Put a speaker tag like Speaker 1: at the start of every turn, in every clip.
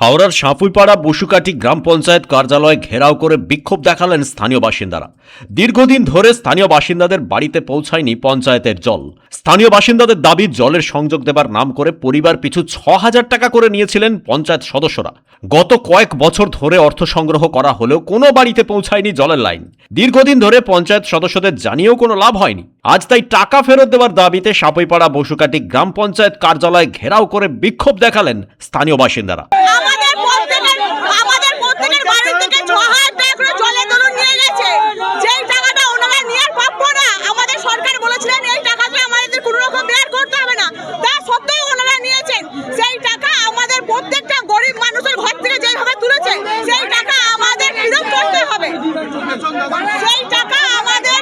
Speaker 1: হাওড়ার সাঁপুইপাড়া বসুকাঠি গ্রাম পঞ্চায়েত কার্যালয় ঘেরাও করে বিক্ষোভ দেখালেন স্থানীয় বাসিন্দারা। দীর্ঘদিন ধরে স্থানীয় বাসিন্দাদের বাড়িতে পৌঁছায়নি পঞ্চায়েতের জল। স্থানীয় বাসিন্দাদের দাবি, জলের সংযোগ দেবার নাম করে পরিবার পিছু ৬,০০০ টাকা করে নিয়েছিলেন পঞ্চায়েত সদস্যরা। গত কয়েক বছর ধরে অর্থ সংগ্রহ করা হলেও কোনো বাড়িতে পৌঁছায়নি জলের লাইন। দীর্ঘদিন ধরে পঞ্চায়েত সদস্যদের জানিয়েও কোনো লাভ হয়নি। আজ তাই টাকা ফেরত দেওয়ার দাবিতে সাঁপুইপাড়া বসুকাঠি গ্রাম পঞ্চায়েত কার্যালয় ঘেরাও করে বিক্ষোভ দেখালেন স্থানীয় বাসিন্দারা।
Speaker 2: আমাদের প্রত্যেকের বাড়ি থেকে ৬,০০০ টাকা করে জলের দরুন নিয়ে গেছে। যেই টাকাটা ওনারা নেওয়ার প্রাপ্য না, আমাদের সরকার বলেছিলেন এই টাকাটা আমাদের কোনো রকম বের করতে হবে না, তা সত্ত্বেও ওনারা নিয়েছেন। সেই টাকা আমাদের প্রত্যেকটা গরিব মানুষের ঘর থেকে যেভাবে তুলেছে, সেই টাকা আমাদের ফেরত করতে হবে। সেই টাকা আমাদের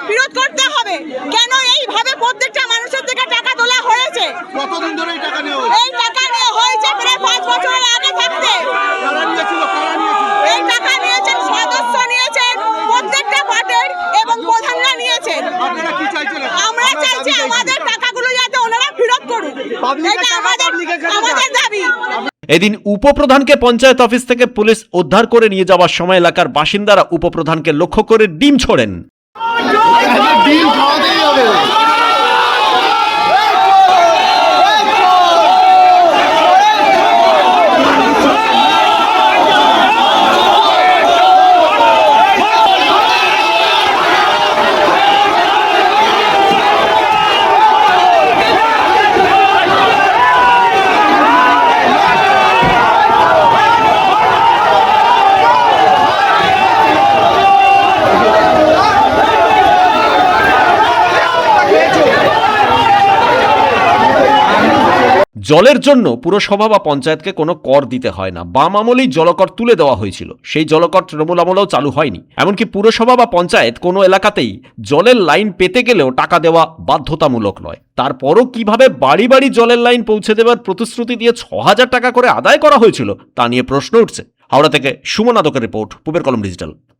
Speaker 2: ফেরত করতে হবে। কেন এইভাবে প্রত্যেকটা মানুষের থেকে টাকা তোলা হয়েছে?
Speaker 3: কতদিন ধরে এই টাকা নেওয়া হয়েছে?
Speaker 2: এই টাকা নিয়ে হয়েছে প্রায় ৫ বছরের আগে থাকতে।
Speaker 3: কারা নিয়েছিল?
Speaker 2: এই টাকা নিয়েছেন সদস্য নিয়েছেন, প্রত্যেকটা পার্টির এবং প্রধানরা নিয়েছেন।
Speaker 3: আপনারা কি চাইছেন?
Speaker 2: আমরা চাইছি আমাদের টাকাগুলো যাতে ওনারা ফেরত করুন। এটা আমাদের দাবি।
Speaker 1: এদিন উপপ্রধানকে পঞ্চায়েত অফিস থেকে পুলিশ উদ্ধার করে নিয়ে যাওয়ার সময় এলাকার বাসিন্দারা উপপ্রধানকে লক্ষ্য করে ডিম ছোড়েন।
Speaker 3: ডিম খাওয়াতেই হবে।
Speaker 1: জলের জন্য পুরসভা বা পঞ্চায়েতকে কোনো কর দিতে হয় না। বাম আমলেই জলকর তুলে দেওয়া হয়েছিল, সেই জলকর তৃণমূল আমলেও চালু হয়নি। এমনকি পুরসভা বা পঞ্চায়েত কোনো এলাকাতেই জলের লাইন পেতে গেলেও টাকা দেওয়া বাধ্যতামূলক নয়। তারপরও কিভাবে বাড়ি বাড়ি জলের লাইন পৌঁছে দেওয়ার প্রতিশ্রুতি দিয়ে ৬,০০০ টাকা করে আদায় করা হয়েছিল তা নিয়ে প্রশ্ন উঠছে। হাওড়া থেকে সুমন আদকের রিপোর্ট, পূবের কলম ডিজিটাল।